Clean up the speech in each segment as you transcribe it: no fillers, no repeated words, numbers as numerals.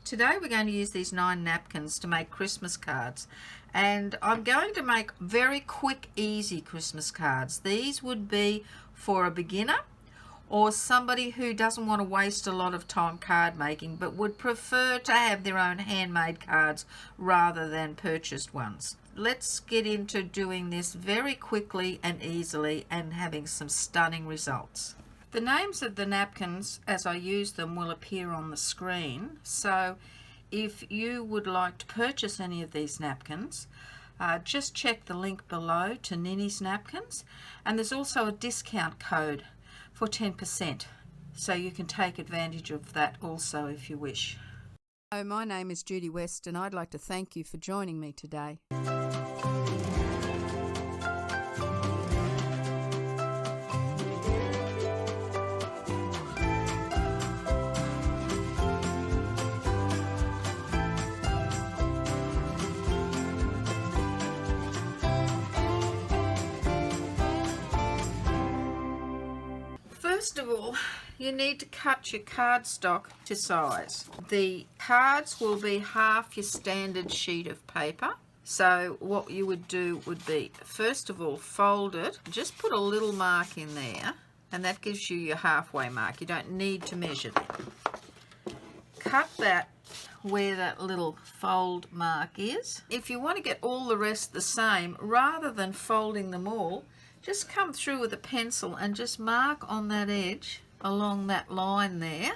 Today we're going to use these 9 napkins to make Christmas cards, and I'm going to make very quick, easy Christmas cards. These would be for a beginner or somebody who doesn't want to waste a lot of time card making but would prefer to have their own handmade cards rather than purchased ones. Let's get into doing this very quickly and easily and having some stunning results. The names of the napkins as I use them will appear on the screen, so if you would like to purchase any of these napkins, just check the link below to Ninny's Napkins, and there's also a discount code for 10%, so you can take advantage of that also if you wish. Hello, my name is Judy West and I'd like to thank you for joining me today. First of all, you need to cut your cardstock to size. The cards will be half your standard sheet of paper. So what you would do would be, first of all, fold it. Just put a little mark in there, and that gives you your halfway mark. You don't need to measure that. Cut that where that little fold mark is. If you want to get all the rest the same, rather than folding them all, just come through with a pencil and just mark on that edge along that line there,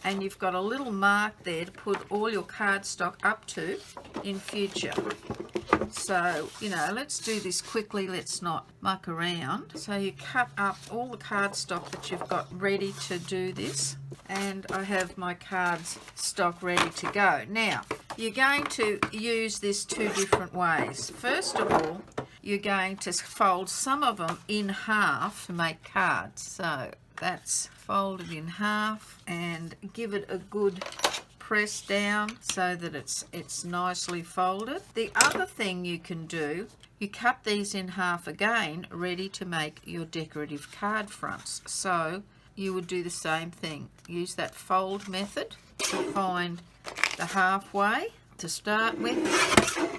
and you've got a little mark there to put all your cardstock up to in future. So, let's do this quickly, let's not muck around. So you cut up all the cardstock that you've got ready to do this, and I have my cards stock ready to go. Now, you're going to use this 2 different ways. First of all, you're going to fold some of them in half to make cards. So that's folded in half, and give it a good press down so that it's nicely folded. The other thing you can do, you cut these in half again, ready to make your decorative card fronts. So you would do the same thing. Use that fold method to find the halfway to start with,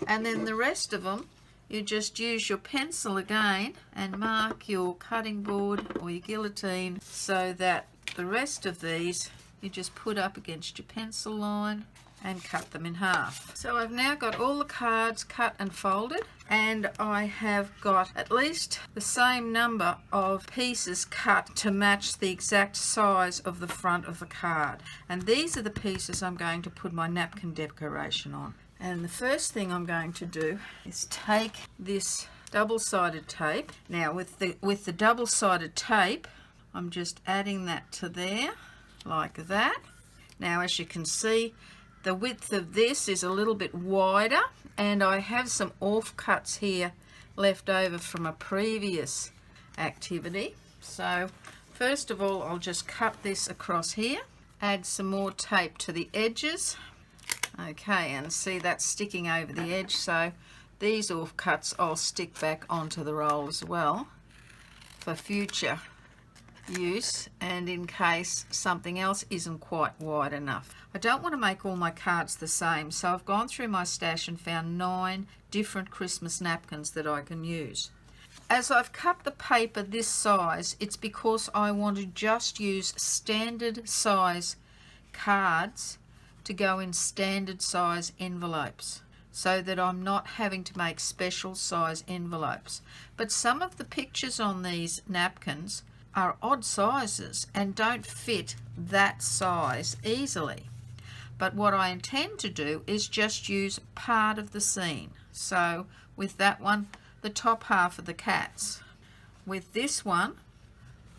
and then the rest of them you just use your pencil again and mark your cutting board or your guillotine so that the rest of these you just put up against your pencil line and cut them in half. So I've now got all the cards cut and folded, and I have got at least the same number of pieces cut to match the exact size of the front of the card. And these are the pieces I'm going to put my napkin decoration on. And the first thing I'm going to do is take this double-sided tape. Now with the double-sided tape, I'm just adding that to there like that. Now as you can see, the width of this is a little bit wider, and I have some offcuts here left over from a previous activity. So first of all, I'll just cut this across here, add some more tape to the edges. Okay, and see that's sticking over the edge, so these offcuts I'll stick back onto the roll as well for future use, and in case something else isn't quite wide enough. I don't want to make all my cards the same, so I've gone through my stash and found 9 different Christmas napkins that I can use. As I've cut the paper this size, it's because I want to just use standard size cards to go in standard size envelopes, so that I'm not having to make special size envelopes. But some of the pictures on these napkins are odd sizes and don't fit that size easily. But what I intend to do is just use part of the scene. So with that one, the top half of the cats. With this one,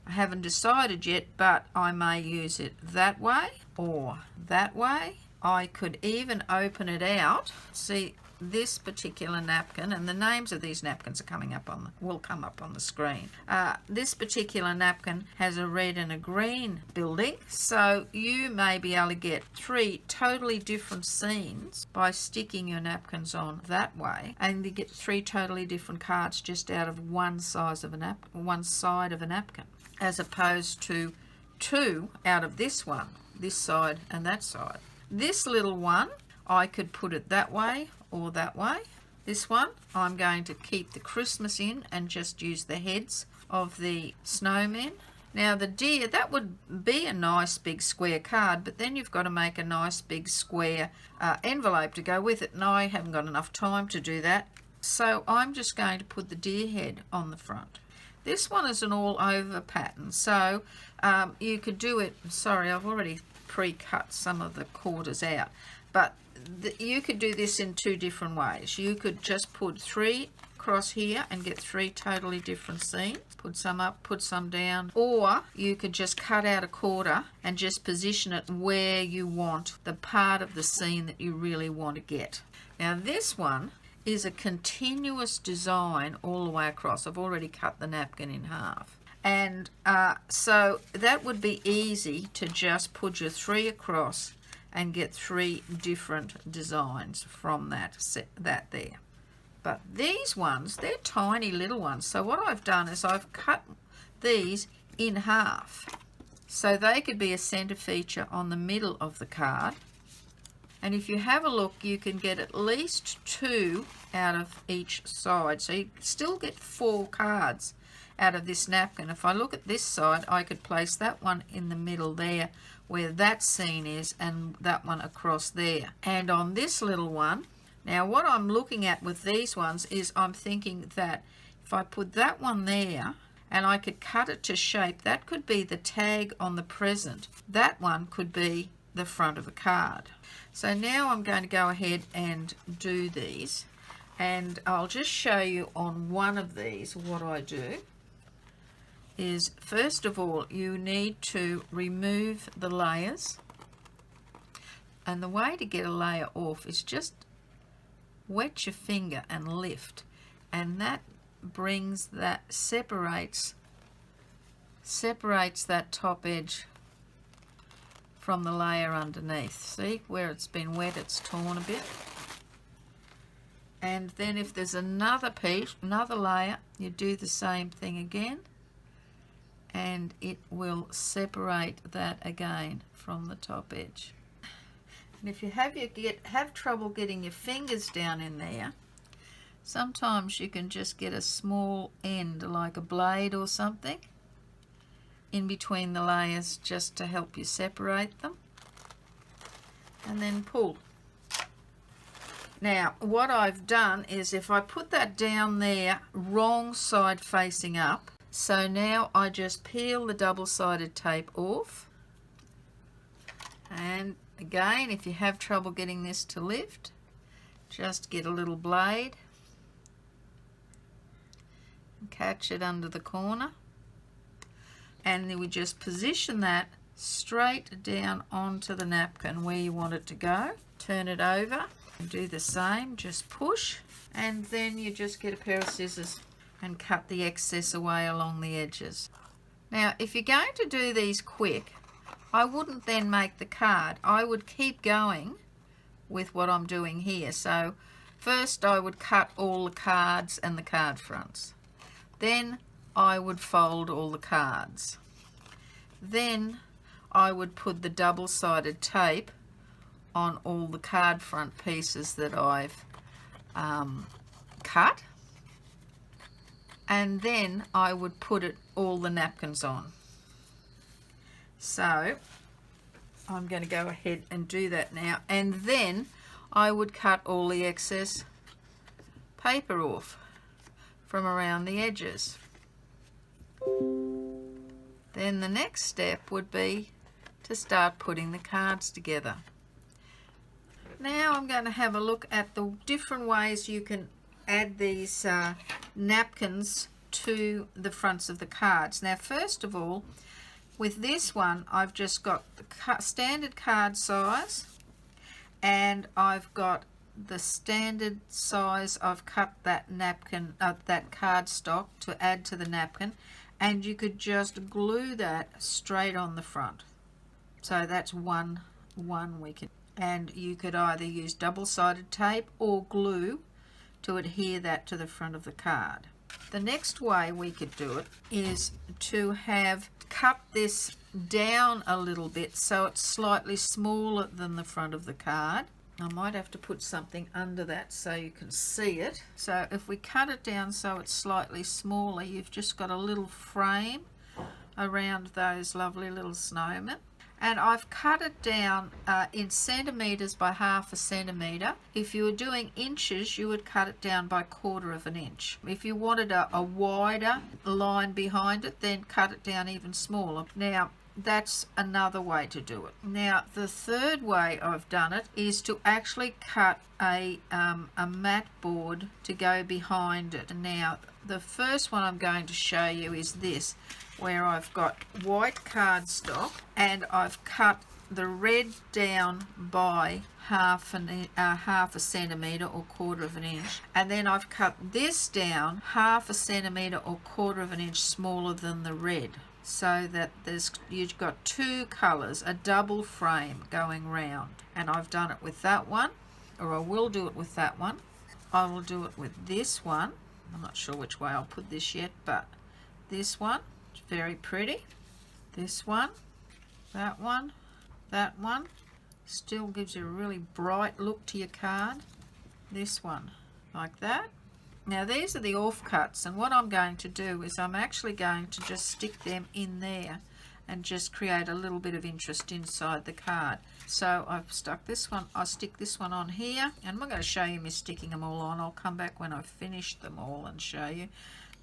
I haven't decided yet, but I may use it that way or that way. I could even open it out. See, this particular napkin, and the names of these napkins are will come up on the screen. This particular napkin has a red and a green building, so you may be able to get 3 totally different scenes by sticking your napkins on that way, and you get 3 totally different cards just out of one side of a napkin, as opposed to 2 out of this one, this side and that side. This little one, I could put it that way or that way. This one, I'm going to keep the Christmas in and just use the heads of the snowmen. Now the deer, that would be a nice big square card, but then you've got to make a nice big square envelope to go with it, and I haven't got enough time to do that. So I'm just going to put the deer head on the front. This one is an all over pattern, so you could do it, sorry, I've already pre-cut some of the quarters out, but you could do this in two different ways. You could just put 3 across here and get 3 totally different seams. Put some up, put some down, or you could just cut out a quarter and just position it where you want the part of the seam that you really want to get. Now this one is a continuous design all the way across. I've already cut the napkin in half. And so that would be easy to just put your 3 across and get 3 different designs from that there. But these ones, they're tiny little ones. So what I've done is I've cut these in half. So they could be a center feature on the middle of the card. And if you have a look, you can get at least 2 out of each side. So you still get 4 cards out of this napkin. If I look at this side, I could place that one in the middle there where that seam is, and that one across there. And on this little one, now what I'm looking at with these ones is I'm thinking that if I put that one there and I could cut it to shape, that could be the tag on the present. That one could be the front of a card. So now I'm going to go ahead and do these, and I'll just show you on one of these what I do. Is first of all, you need to remove the layers, and the way to get a layer off is just wet your finger and lift, and that brings that separates that top edge from the layer underneath. See where it's been wet, it's torn a bit. And then if there's another piece, another layer, you do the same thing again, and it will separate that again from the top edge. And if you have trouble getting your fingers down in there, sometimes you can just get a small end like a blade or something in between the layers just to help you separate them, and then pull. Now what I've done is if I put that down there wrong side facing up, so now I just peel the double-sided tape off, and again, if you have trouble getting this to lift, just get a little blade and catch it under the corner, and then we just position that straight down onto the napkin where you want it to go. Turn it over and do the same, just push, and then you just get a pair of scissors and cut the excess away along the edges. Now if you're going to do these quick, I wouldn't then make the card. I would keep going with what I'm doing here. So first I would cut all the cards and the card fronts. Then I would fold all the cards. Then I would put the double-sided tape on all the card front pieces that I've cut. And then I would put all the napkins on. So I'm going to go ahead and do that now, and then I would cut all the excess paper off from around the edges. Then the next step would be to start putting the cards together. Now I'm going to have a look at the different ways you can add these napkins to the fronts of the cards. Now first of all, with this one I've just got the standard card size, and I've got the standard size. I've cut that napkin, that cardstock to add to the napkin, and you could just glue that straight on the front. So that's one we can, and you could either use double-sided tape or glue to adhere that to the front of the card. The next way we could do it is to have cut this down a little bit so it's slightly smaller than the front of the card. I might have to put something under that so you can see it. So if we cut it down so it's slightly smaller, you've just got a little frame around those lovely little snowmen. And I've cut it down in centimetres by 1/2 centimetre. If you were doing inches, you would cut it down by 1/4 inch. If you wanted a wider line behind it, then cut it down even smaller. Now, that's another way to do it. Now, the third way I've done it is to actually cut a mat board to go behind it. Now, the first one I'm going to show you is this, where I've got white cardstock and I've cut the red down by 1/2 centimetre or 1/4 inch, and then I've cut this down 1/2 centimetre or 1/4 inch smaller than the red, so that you've got two colours, a double frame going round. And I've done it with that one, or I will do it with that one. I will do it with this one. I'm not sure which way I'll put this yet, but this one, it's very pretty. This one, that one, that one. Still gives you a really bright look to your card. This one, like that. Now these are the offcuts, and what I'm going to do is I'm actually going to just stick them in there and just create a little bit of interest inside the card. So I've stuck this one, I'll stick this one on here, and I'm not going to show you me sticking them all on. I'll come back when I've finished them all and show you.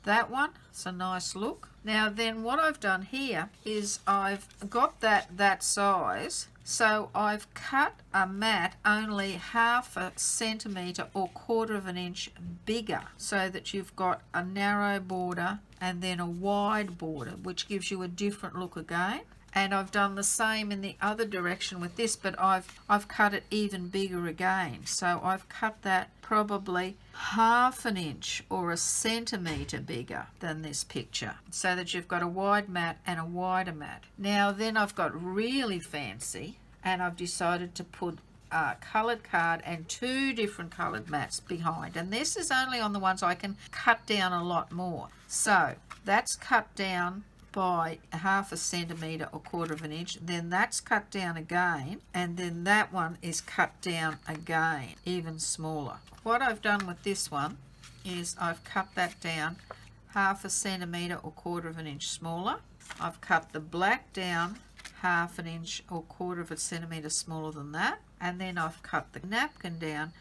That one, it's a nice look. Now then, what I've done here is I've got that size, so I've cut a mat only 1/2 centimetre or 1/4 inch bigger, so that you've got a narrow border and then a wide border, which gives you a different look again. And I've done the same in the other direction with this, but I've cut it even bigger again. So I've cut that probably 1/2 inch or 1 centimetre bigger than this picture, so that you've got a wide mat and a wider mat. Now then, I've got really fancy, and I've decided to put a coloured card and 2 different coloured mats behind, and this is only on the ones I can cut down a lot more. So that's cut down by 1/2 centimetre or 1/4 inch, then that's cut down again, and then that one is cut down again, even smaller. What I've done with this one is I've cut that down 1/2 centimetre or 1/4 inch smaller. I've cut the black down 1/2 inch or 1/4 centimetre smaller than that, and then I've cut the napkin down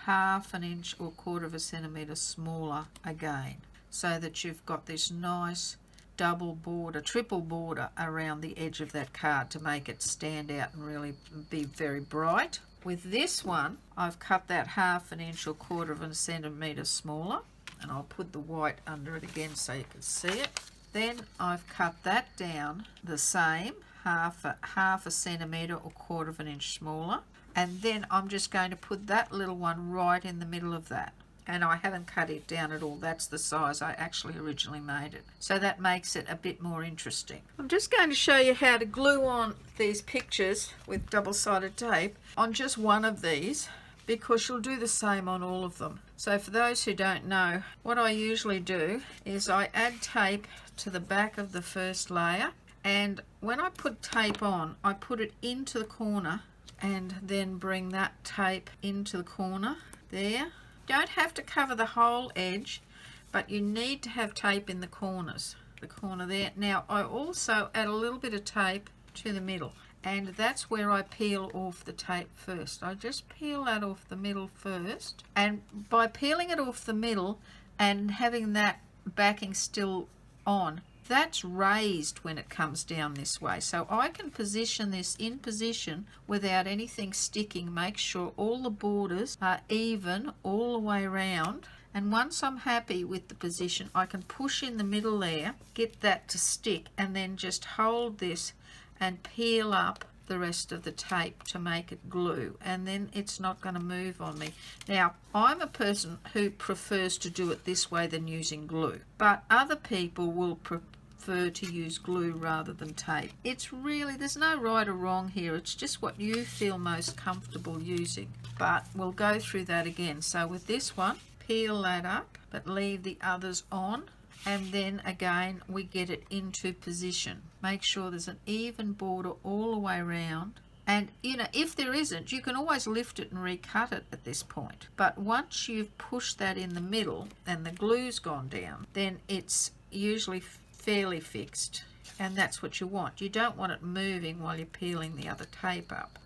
1/2 inch or 1/4 centimetre smaller again, so that you've got this nice double border, triple border around the edge of that card to make it stand out and really be very bright. With this one, I've cut that 1/2 inch or 1/4 centimetre smaller, and I'll put the white under it again so you can see it. Then I've cut that down the same, 1/2 centimetre or 1/4 inch smaller, and then I'm just going to put that little one right in the middle of that. And I haven't cut it down at all. That's the size I actually originally made it. So that makes it a bit more interesting. I'm just going to show you how to glue on these pictures with double-sided tape on just one of these, because you'll do the same on all of them. So for those who don't know, what I usually do is I add tape to the back of the first layer, and when I put tape on, I put it into the corner and then bring that tape into the corner there. Don't have to cover the whole edge, but you need to have tape in the corners, the corner there. Now I also add a little bit of tape to the middle, and that's where I peel off the tape first. I just peel that off the middle first, and by peeling it off the middle and having that backing still on, that's raised when it comes down this way. So I can position this in position without anything sticking, make sure all the borders are even all the way around. And once I'm happy with the position, I can push in the middle there, get that to stick, and then just hold this and peel up the rest of the tape to make it glue, and then it's not going to move on me. Now, I'm a person who prefers to do it this way than using glue, but other people will prefer to use glue rather than tape. It's really, there's no right or wrong here, it's just what you feel most comfortable using, but we'll go through that again. So with this one, peel that up but leave the others on, and then again we get it into position. Make sure there's an even border all the way around. And you know, if there isn't, you can always lift it and recut it at this point. But once you've pushed that in the middle and the glue's gone down, then it's usually fairly fixed, and that's what you want. You don't want it moving while you're peeling the other tape up.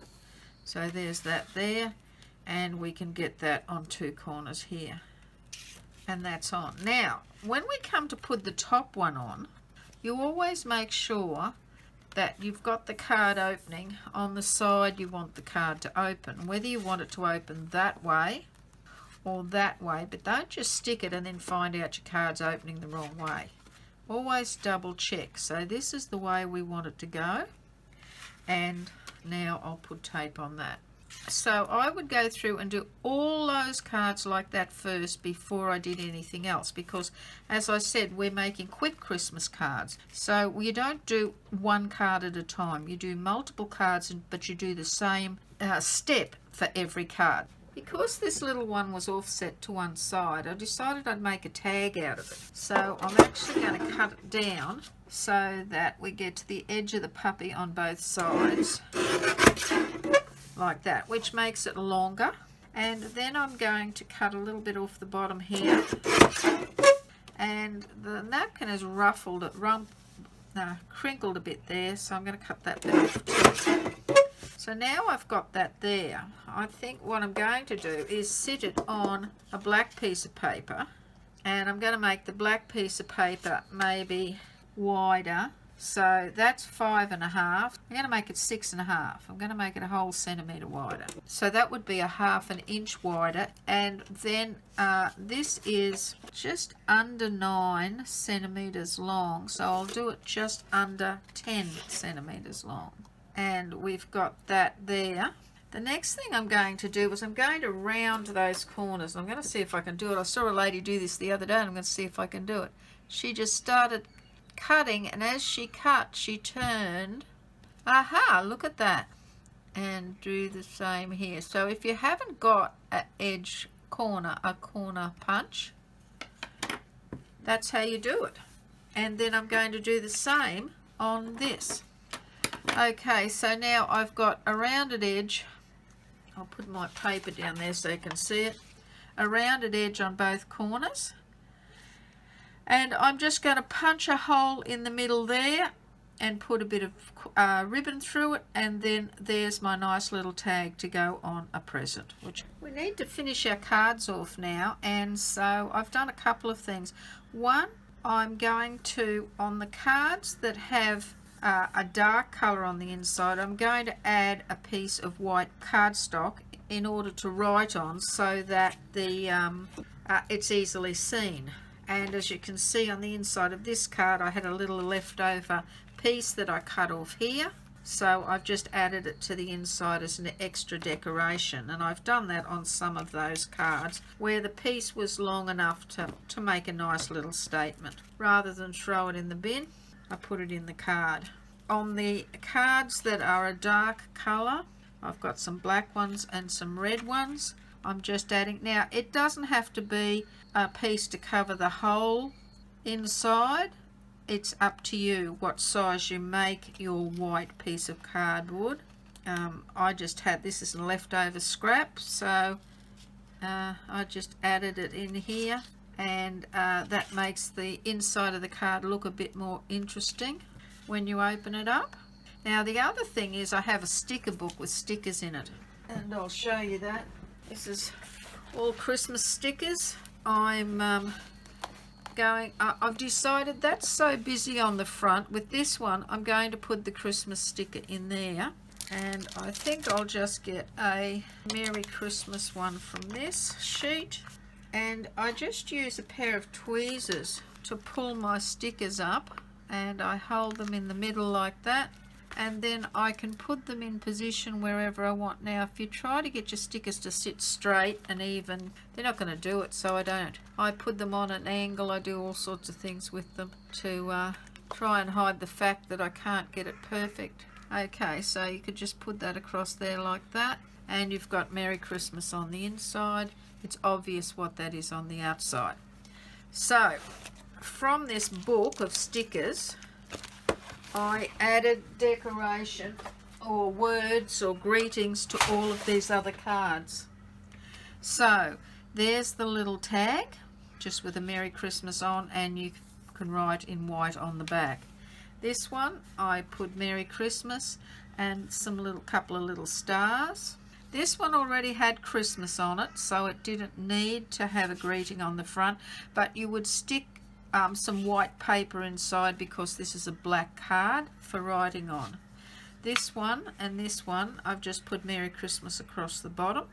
So there's that there, and we can get that on two corners here, and that's on. Now when we come to put the top one on, you always make sure that you've got the card opening on the side you want the card to open, whether you want it to open that way or that way. But don't just stick it and then find out your card's opening the wrong way. Always double check. So this is the way we want it to go, and now I'll put tape on that. So I would go through and do all those cards like that first before I did anything else, because as I said, we're making quick Christmas cards. So you don't do one card at a time. You do multiple cards, but you do the same step for every card. Because this little one was offset to one side, I decided I'd make a tag out of it. So I'm actually going to cut it down so that we get to the edge of the puppy on both sides, like that, which makes it longer. And then I'm going to cut a little bit off the bottom here, and the napkin is ruffled, crinkled a bit there, so I'm going to cut that bit off too. So now I've got that there. I think what I'm going to do is sit it on a black piece of paper, and I'm going to make the black piece of paper maybe wider. So that's 5.5. I'm going to make it 6.5. I'm going to make it a whole centimetre wider. So that would be a 1/2 inch wider. And then this is just under 9 centimetres long. So I'll do it just under 10 centimetres long. And we've got that there. The next thing I'm going to do is I'm going to round those corners. I'm going to see if I can do it. I saw a lady do this the other day, and I'm going to see if I can do it. She just started cutting, and as she cut, she turned. Aha, look at that. And do the same here. So if you haven't got a corner punch, that's how you do it. And then I'm going to do the same on this. Okay, so now I've got a rounded edge. I'll put my paper down there so you can see it. A rounded edge on both corners. And I'm just going to punch a hole in the middle there and put a bit of ribbon through it, and then there's my nice little tag to go on a present. Which we need to finish our cards off now, and so I've done a couple of things. One, I'm going to, on the cards that have a dark colour on the inside, I'm going to add a piece of white cardstock in order to write on, so that the it's easily seen. And as you can see on the inside of this card, I had a little leftover piece that I cut off here, so I've just added it to the inside as an extra decoration. And I've done that on some of those cards where the piece was long enough to make a nice little statement. Rather than throw it in the bin, I put it in the card. On the cards that are a dark colour, I've got some black ones and some red ones. I'm just adding, now it doesn't have to be a piece to cover the whole inside. It's up to you what size you make your white piece of cardboard. I just had, this is a leftover scrap, so I just added it in here, and that makes the inside of the card look a bit more interesting when you open it up. Now the other thing is I have a sticker book with stickers in it, and I'll show you that. This is all Christmas stickers. I've decided that's so busy on the front. With this one, I'm going to put the Christmas sticker in there, and I think I'll just get a Merry Christmas one from this sheet, and I just use a pair of tweezers to pull my stickers up, and I hold them in the middle like that, and then I can put them in position wherever I want. Now if you try to get your stickers to sit straight and even, they're not going to do it, so I don't. I put them on an angle. I do all sorts of things with them to try and hide the fact that I can't get it perfect. Okay, so you could just put that across there like that, and you've got Merry Christmas on the inside. It's obvious what that is on the outside. So from this book of stickers, I added decoration or words or greetings to all of these other cards. So there's the little tag, just with a Merry Christmas on, and you can write in white on the back. This one I put Merry Christmas and some couple of little stars. This one already had Christmas on it, so it didn't need to have a greeting on the front, but you would stick some white paper inside because this is a black card for writing on. This one and this one I've just put Merry Christmas across the bottom.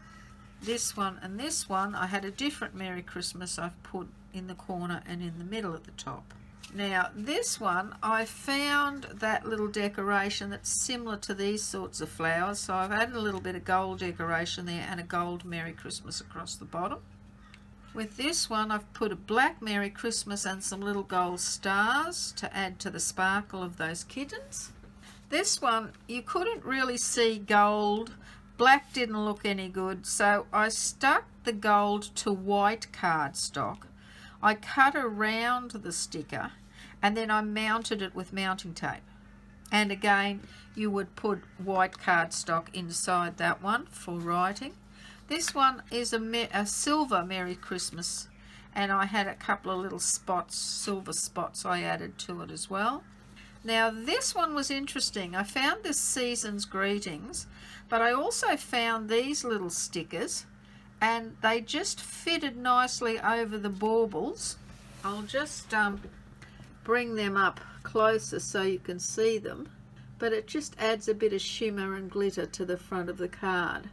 This one and this one I had a different Merry Christmas I've put in the corner and in the middle at the top. Now this one, I found that little decoration that's similar to these sorts of flowers, so I've added a little bit of gold decoration there and a gold Merry Christmas across the bottom. With this one I've put a black Merry Christmas and some little gold stars to add to the sparkle of those kittens. This one you couldn't really see gold, black didn't look any good, so I stuck the gold to white cardstock. I cut around the sticker and then I mounted it with mounting tape. And again, you would put white cardstock inside that one for writing. This one is a silver Merry Christmas, and I had a couple of little spots, silver spots I added to it as well. Now this one was interesting. I found this Season's Greetings, but I also found these little stickers, and they just fitted nicely over the baubles. I'll just bring them up closer so you can see them, but it just adds a bit of shimmer and glitter to the front of the card.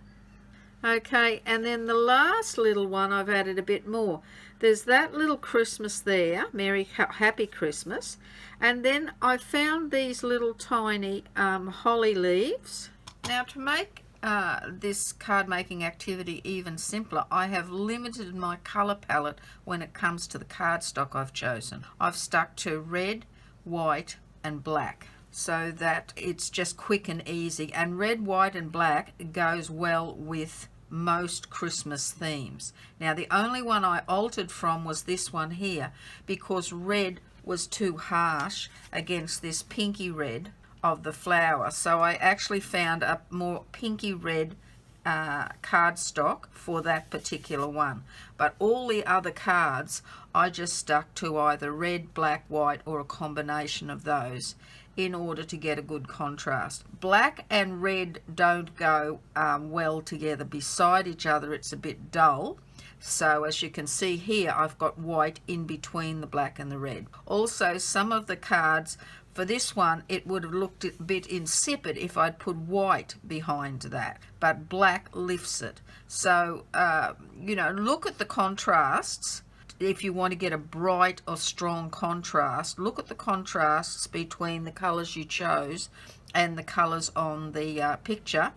Okay, and then the last little one I've added a bit more. There's that little Christmas there, Happy Christmas, and then I found these little tiny holly leaves. Now to make this card making activity even simpler, I have limited my color palette when it comes to the cardstock I've chosen. I've stuck to red, white and black so that it's just quick and easy, and red, white and black goes well with most Christmas themes. Now the only one I altered from was this one here, because red was too harsh against this pinky red of the flower, so I actually found a more pinky red cardstock for that particular one. But all the other cards I just stuck to either red, black, white or a combination of those in order to get a good contrast. Black and red don't go well together beside each other, it's a bit dull. So as you can see here, I've got white in between the black and the red. Also, some of the cards for this one, it would have looked a bit insipid if I'd put white behind that, but black lifts it. So, you know, look at the contrasts. If you want to get a bright or strong contrast, look at the contrasts between the colors you chose and the colors on the picture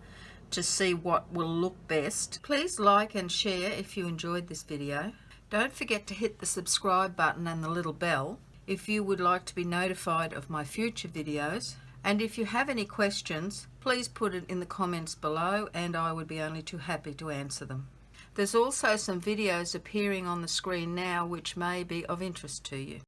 to see what will look best. Please like and share if you enjoyed this video. Don't forget to hit the subscribe button and the little bell if you would like to be notified of my future videos. And if you have any questions, please put it in the comments below and I would be only too happy to answer them. There's also some videos appearing on the screen now which may be of interest to you.